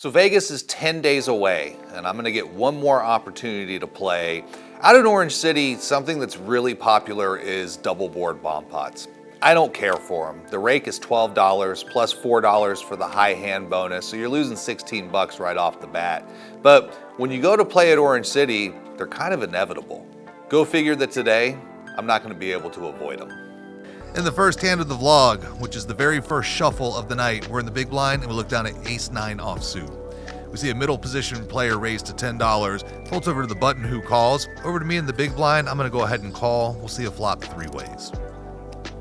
So Vegas is 10 days away, and I'm gonna get one more opportunity to play. Out in Orange City, something that's really popular is double board bomb pots. I don't care for them. The rake is $12 plus $4 for the high hand bonus, so you're losing 16 bucks right off the bat. But when you go to play at Orange City, they're kind of inevitable. Go figure that today, I'm not gonna be able to avoid them. In the first hand of the vlog, which is the very first shuffle of the night, we're in the big blind and we look down at ace-9 offsuit. We see a middle position player raised to $10, folds over to the button who calls. Over to me in the big blind, I'm gonna go ahead and call. We'll see a flop three ways.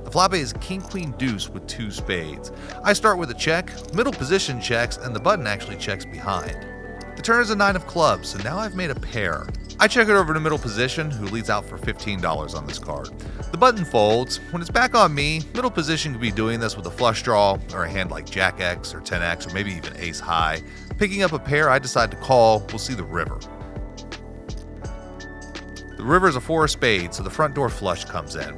The flop is king, queen, deuce with two spades. I start with a check, middle position checks, and the button actually checks behind. The turn is a 9 of clubs, so now I've made a pair. I check it over to middle position, who leads out for $15 on this card. The button folds. When it's back on me, middle position could be doing this with a flush draw, or a hand like Jack X or 10X, or maybe even ace high. Picking up a pair, I decide to call. We'll see the river. The river is a 4 of spades, so the front door flush comes in.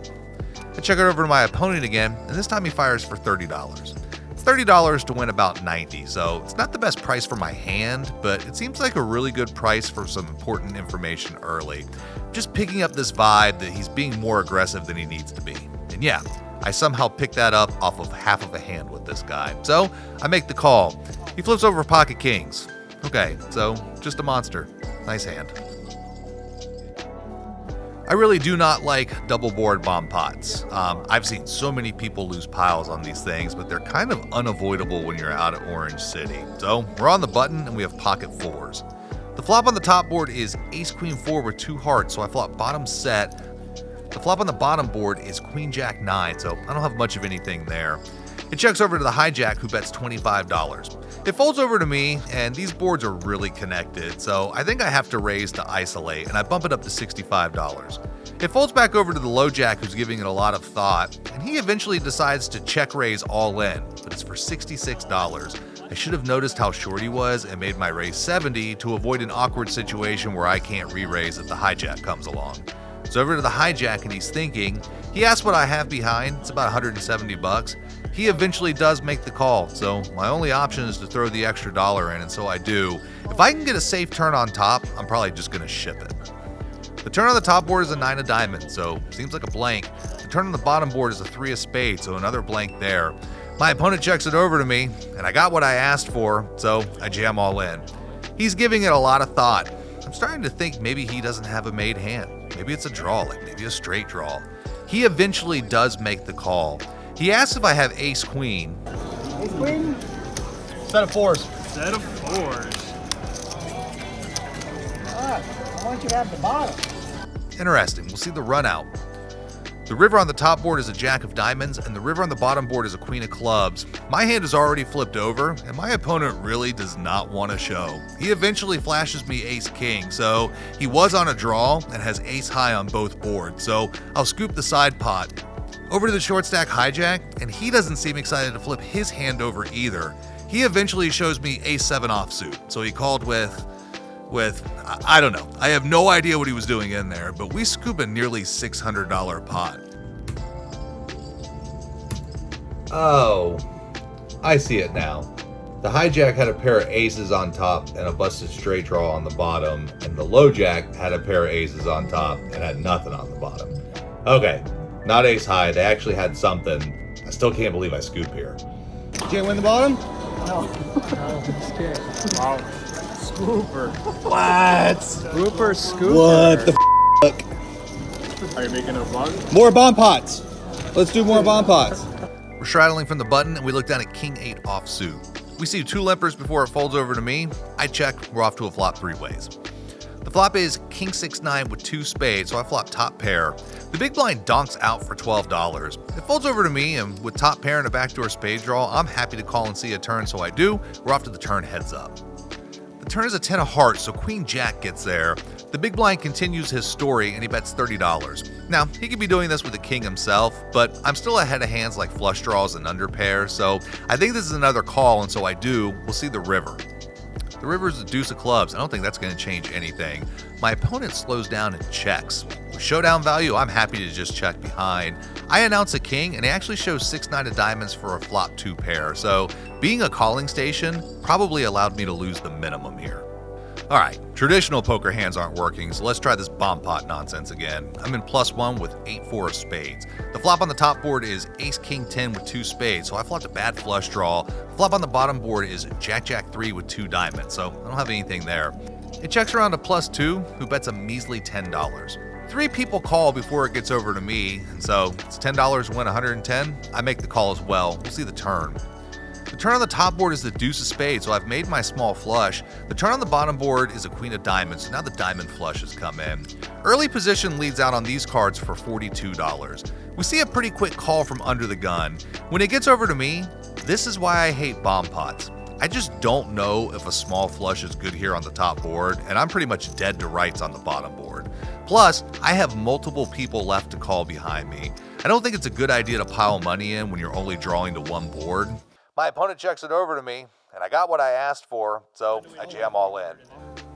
I check it over to my opponent again, and this time he fires for $30. It's $30 to win about 90, so it's not the best price for my hand, but it seems like a really good price for some important information early. Just picking up this vibe that he's being more aggressive than he needs to be. And yeah, I somehow picked that up off of half of a hand with this guy. So I make the call. He flips over pocket kings. Okay, so just a monster. Nice hand. I really do not like double board bomb pots. I've seen so many people lose piles on these things, but they're kind of unavoidable when you're out at Orange City. So we're on the button and we have pocket fours. The flop on the top board is ace queen 4 with 2 hearts, so I flop bottom set. The flop on the bottom board is queen jack 9, so I don't have much of anything there. It checks over to the hijack, who bets $25. It folds over to me, and these boards are really connected, so I think I have to raise to isolate, and I bump it up to $65. It folds back over to the low jack, who's giving it a lot of thought, and he eventually decides to check raise all in, but it's for $66. I should have noticed how short he was and made my raise 70 to avoid an awkward situation where I can't re-raise if the hijack comes along. So over to the hijack, and he's thinking. He asks what I have behind. It's about 170 bucks. He eventually does make the call, so my only option is to throw the extra dollar in, and so I do. If I can get a safe turn on top, I'm probably just gonna ship it. The turn on the top board is a 9 of diamonds, so seems like a blank. The turn on the bottom board is a 3 of spades, so another blank there. My opponent checks it over to me, and I got what I asked for, so I jam all in. He's giving it a lot of thought. I'm starting to think maybe he doesn't have a made hand. Maybe it's a draw, like maybe a straight draw. He eventually does make the call. He asks if I have ace queen. Ace queen? Set of fours. Set of fours. Alright, why don't you have the bottom? Interesting, we'll see the run out. The river on the top board is a jack of diamonds, and the river on the bottom board is a queen of clubs. My hand is already flipped over, and my opponent really does not want to show. He eventually flashes me ace king, so he was on a draw and has ace high on both boards, so I'll scoop the side pot. Over to the short stack hijack, and he doesn't seem excited to flip his hand over either. He eventually shows me ace 7 offsuit, so he called with, I don't know. I have no idea what he was doing in there, but we scoop a nearly $600 pot. Oh, I see it now. The hijack had a pair of aces on top and a busted straight draw on the bottom, and the low jack had a pair of aces on top and had nothing on the bottom. Okay, not ace high, they actually had something. I still can't believe I scoop here. You can't win the bottom? No. No, just kidding. Wow. Scooper. What? Scooper, scooper. What the Are you making a bug? More bomb pots. Let's do more bomb pots. We're straddling from the button, and we look down at king 8 offsuit. We see 2 limpers before it folds over to me. I check, we're off to a flop 3 ways. The flop is king 6-9 with 2 spades, so I flop top pair. The big blind donks out for $12. It folds over to me, and with top pair and a backdoor spade draw, I'm happy to call and see a turn, so I do. We're off to the turn heads up. The turn is a 10 of hearts, so queen jack gets there. The big blind continues his story, and he bets $30. Now, he could be doing this with the king himself, but I'm still ahead of hands like flush draws and under pairs, so I think this is another call, and so I do. We'll see the river. The river is the deuce of clubs. I don't think that's going to change anything. My opponent slows down and checks. With showdown value, I'm happy to just check behind. I announce a king, and he actually shows 6-9 of diamonds for a flop 2 pair. So being a calling station probably allowed me to lose the minimum here. All right, traditional poker hands aren't working, so let's try this bomb pot nonsense again. I'm in +1 with 8-4 of spades. The flop on the top board is ace-king-10 with 2 spades, so I flopped a bad flush draw. The flop on the bottom board is jack-jack-3 with 2 diamonds, so I don't have anything there. It checks around to +2, who bets a measly $10. 3 people call before it gets over to me, and so it's $10 win 110. I make the call as well. We'll see the turn. The turn on the top board is the deuce of spades, so I've made my small flush. The turn on the bottom board is a queen of diamonds, so now the diamond flush has come in. Early position leads out on these cards for $42. We see a pretty quick call from under the gun. When it gets over to me, this is why I hate bomb pots. I just don't know if a small flush is good here on the top board, and I'm pretty much dead to rights on the bottom board. Plus, I have multiple people left to call behind me. I don't think it's a good idea to pile money in when you're only drawing to one board. My opponent checks it over to me, and I got what I asked for, so I jam all in.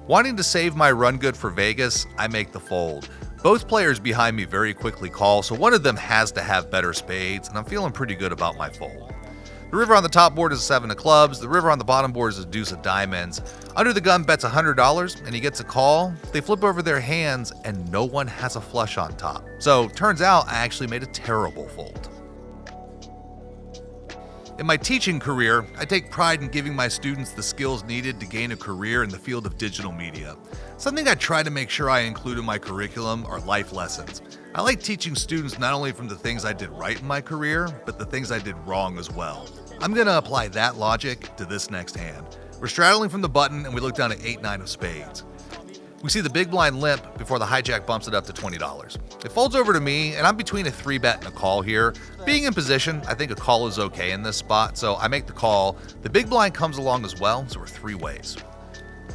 Wanting to save my run good for Vegas, I make the fold. Both players behind me very quickly call, so one of them has to have better spades, and I'm feeling pretty good about my fold. The river on the top board is a 7 of clubs, the river on the bottom board is a deuce of diamonds. Under the gun bets $100, and he gets a call. They flip over their hands, and no one has a flush on top. So, turns out I actually made a terrible fold. In my teaching career, I take pride in giving my students the skills needed to gain a career in the field of digital media. Something I try to make sure I include in my curriculum are life lessons. I like teaching students not only from the things I did right in my career, but the things I did wrong as well. I'm going to apply that logic to this next hand. We're straddling from the button and we look down at 8-9 of spades. We see the big blind limp before the hijack bumps it up to $20. It folds over to me, and I'm between a 3-bet and a call here. Being in position, I think a call is okay in this spot, so I make the call. The big blind comes along as well, so we're 3 ways.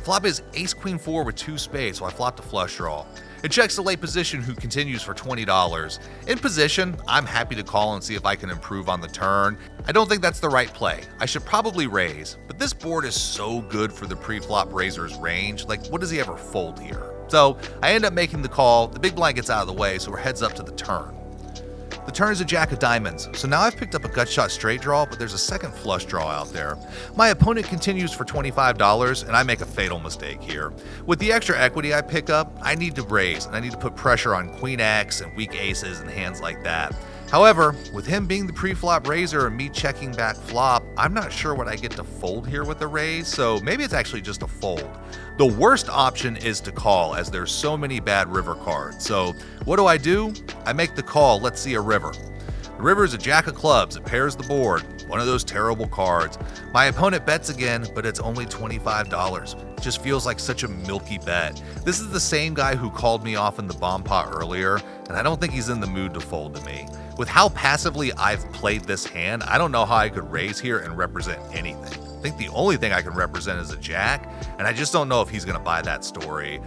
Flop is ace-queen-4 with 2 spades, so I flopped a flush draw. It checks the late position, who continues for $20. In position, I'm happy to call and see if I can improve on the turn. I don't think that's the right play. I should probably raise, but this board is so good for the pre-flop raiser's range. Like, what does he ever fold here? So I end up making the call. The big blind gets out of the way, so we're heads up to the turn. The turn is a jack of diamonds, so now I've picked up a gut shot straight draw, but there's a second flush draw out there. My opponent continues for $25, and I make a fatal mistake here. With the extra equity I pick up, I need to raise, and I need to put pressure on Queen X and weak aces and hands like that. However, with him being the pre-flop raiser and me checking back flop, I'm not sure what I get to fold here with the raise, so maybe it's actually just a fold. The worst option is to call, as there's so many bad river cards. So what do? I make the call. Let's see a river. The river is a jack of clubs. It pairs the board. One of those terrible cards. My opponent bets again, but it's only $25. It just feels like such a milky bet. This is the same guy who called me off in the bomb pot earlier, and I don't think he's in the mood to fold to me. With how passively I've played this hand, I don't know how I could raise here and represent anything. I think the only thing I can represent is a jack, and I just don't know if he's going to buy that story.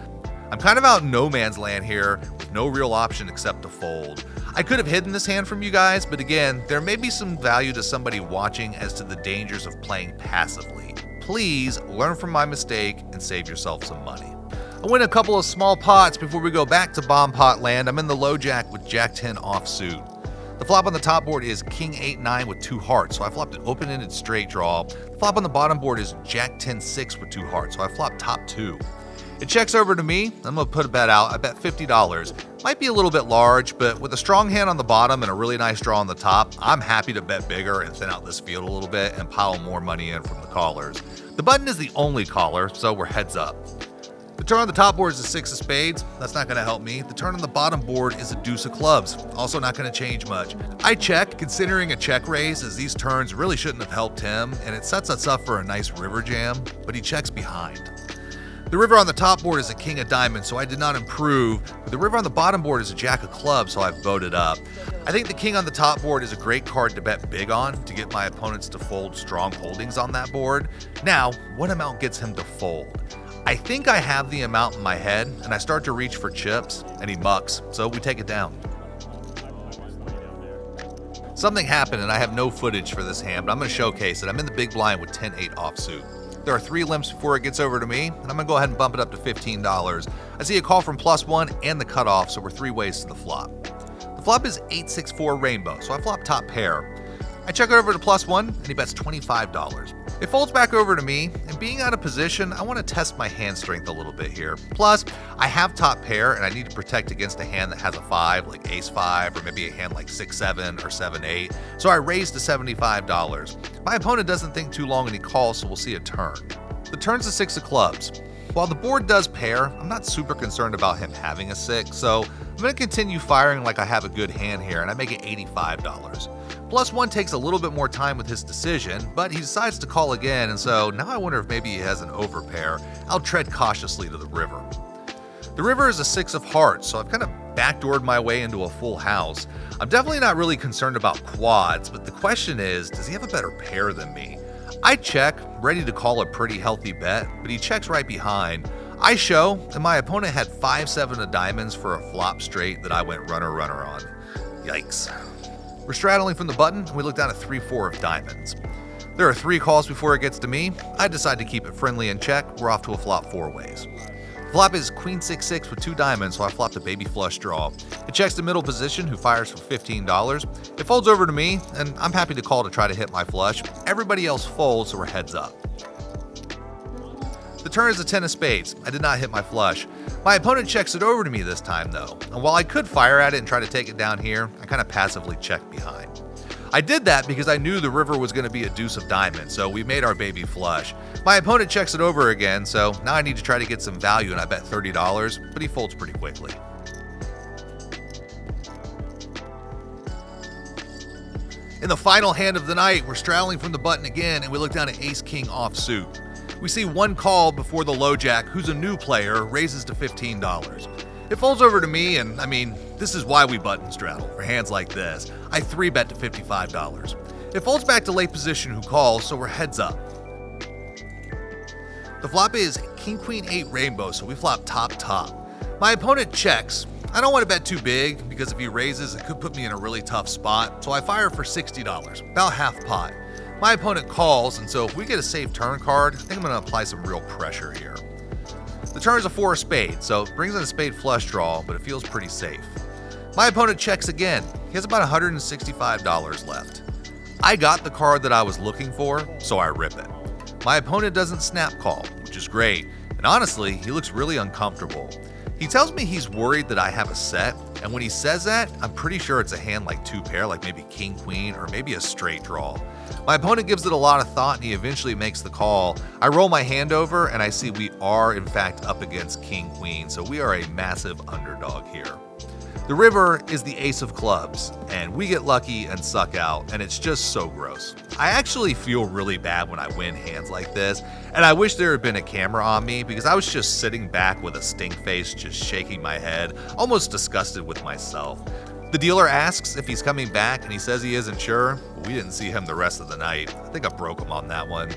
I'm kind of out in no man's land here, with no real option except to fold. I could have hidden this hand from you guys, but again, there may be some value to somebody watching as to the dangers of playing passively. Please learn from my mistake and save yourself some money. I win a couple of small pots before we go back to bomb pot land. I'm in the low jack with jack 10 offsuit. The flop on the top board is king 8-9 with 2 hearts, so I flopped an open-ended straight draw. The flop on the bottom board is jack 10-6 with 2 hearts, so I flopped top 2. It checks over to me. I'm going to put a bet out. I bet $50. Might be a little bit large, but with a strong hand on the bottom and a really nice draw on the top, I'm happy to bet bigger and thin out this field a little bit and pile more money in from the callers. The button is the only caller, so we're heads up. The turn on the top board is a 6 of spades. That's not going to help me. The turn on the bottom board is a deuce of clubs. Also not going to change much. I check, considering a check raise, as these turns really shouldn't have helped him, and it sets us up for a nice river jam, but he checks behind. The river on the top board is a king of diamonds, so I did not improve, but the river on the bottom board is a jack of clubs, so I've voted up. I think the king on the top board is a great card to bet big on to get my opponents to fold strong holdings on that board. Now, what amount gets him to fold? I think I have the amount in my head, and I start to reach for chips, and he mucks, so we take it down. Something happened, and I have no footage for this hand, but I'm going to showcase it. I'm in the big blind with 10-8 offsuit. There are 3 limps before it gets over to me, and I'm gonna go ahead and bump it up to $15. I see a call from +1 and the cutoff, so we're 3 ways to the flop. The flop is 8-6-4 rainbow, so I flop top pair. I check it over to +1, and he bets $25. It folds back over to me, and being out of position, I want to test my hand strength a little bit here. Plus, I have top pair, and I need to protect against a hand that has a 5, like ace-5, or maybe a hand like 6-7 or 7-8, so I raise to $75. My opponent doesn't think too long and he calls, so we'll see a turn. The turn's a 6 of clubs. While the board does pair, I'm not super concerned about him having a 6, so I'm going to continue firing like I have a good hand here, and I make it $85. +1 takes a little bit more time with his decision, but he decides to call again, and so now I wonder if maybe he has an overpair. I'll tread cautiously to the river. The river is a 6 of hearts, so I've kind of backdoored my way into a full house. I'm definitely not really concerned about quads, but the question is, does he have a better pair than me? I check, ready to call a pretty healthy bet, but he checks right behind. I show, and my opponent had 5-7 of diamonds for a flop straight that I went runner on. Yikes. We're straddling from the button, and we look down at 3-4 of diamonds. There are 3 calls before it gets to me. I decide to keep it friendly and check. We're off to a flop 4 ways. Flop is queen 6-6 with 2 diamonds, so I flop the baby flush draw. It checks the middle position, who fires for $15. It folds over to me, and I'm happy to call to try to hit my flush. Everybody else folds, so we're heads up. The turn is a 10 of spades. I did not hit my flush. My opponent checks it over to me this time though, and while I could fire at it and try to take it down here, I kind of passively checked behind. I did that because I knew the river was going to be a deuce of diamonds, so we made our baby flush. My opponent checks it over again, so now I need to try to get some value, and I bet $30, but he folds pretty quickly. In the final hand of the night, we're straddling from the button again, and we look down at ace-king offsuit. We see 1 call before the low jack, who's a new player, raises to $15. It folds over to me, and this is why we button straddle, for hands like this. I 3-bet to $55. It folds back to late position, who calls, so we're heads up. The flop is king queen 8 rainbow, so we flop top. My opponent checks. I don't want to bet too big, because if he raises, it could put me in a really tough spot, so I fire for $60, about half pot. My opponent calls, and so if we get a safe turn card, I think I'm going to apply some real pressure here. The turn is a 4 of spades, so it brings in a spade flush draw, but it feels pretty safe. My opponent checks again. He has about $165 left. I got the card that I was looking for, so I rip it. My opponent doesn't snap call, which is great, and honestly, he looks really uncomfortable. He tells me he's worried that I have a set, and when he says that, I'm pretty sure it's a hand like 2 pair, like maybe king queen or maybe a straight draw. My opponent gives it a lot of thought, and he eventually makes the call. I roll my hand over, and I see we are in fact up against king queen, so we are a massive underdog here. The river is the ace of clubs, and we get lucky and suck out, and it's just so gross. I actually feel really bad when I win hands like this, and I wish there had been a camera on me because I was just sitting back with a stink face, just shaking my head, almost disgusted with myself. The dealer asks if he's coming back, and he says he isn't sure. We didn't see him the rest of the night. I think I broke him on that one.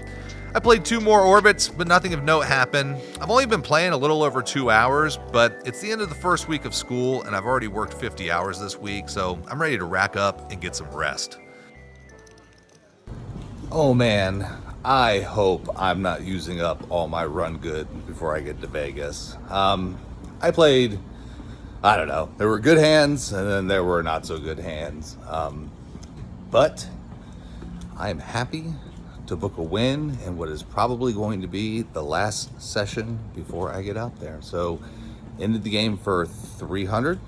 I played 2 more orbits, but nothing of note happened. I've only been playing a little over 2 hours, but it's the end of the first week of school, and I've already worked 50 hours this week, so I'm ready to rack up and get some rest. Oh man, I hope I'm not using up all my run good before I get to Vegas. I played, I don't know, there were good hands and then there were not so good hands. But I am happy to book a win in what is probably going to be the last session before I get out there. So ended the game for 300,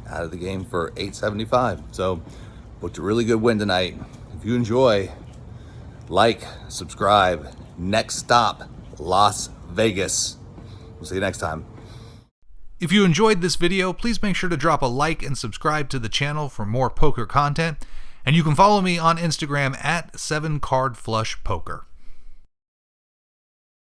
out of the game for 875. So booked a really good win tonight. If you enjoy, like, subscribe. Next stop, Las Vegas. We'll see you next time. If you enjoyed this video, please make sure to drop a like and subscribe to the channel for more poker content. And you can follow me on Instagram at 7cardflushpoker.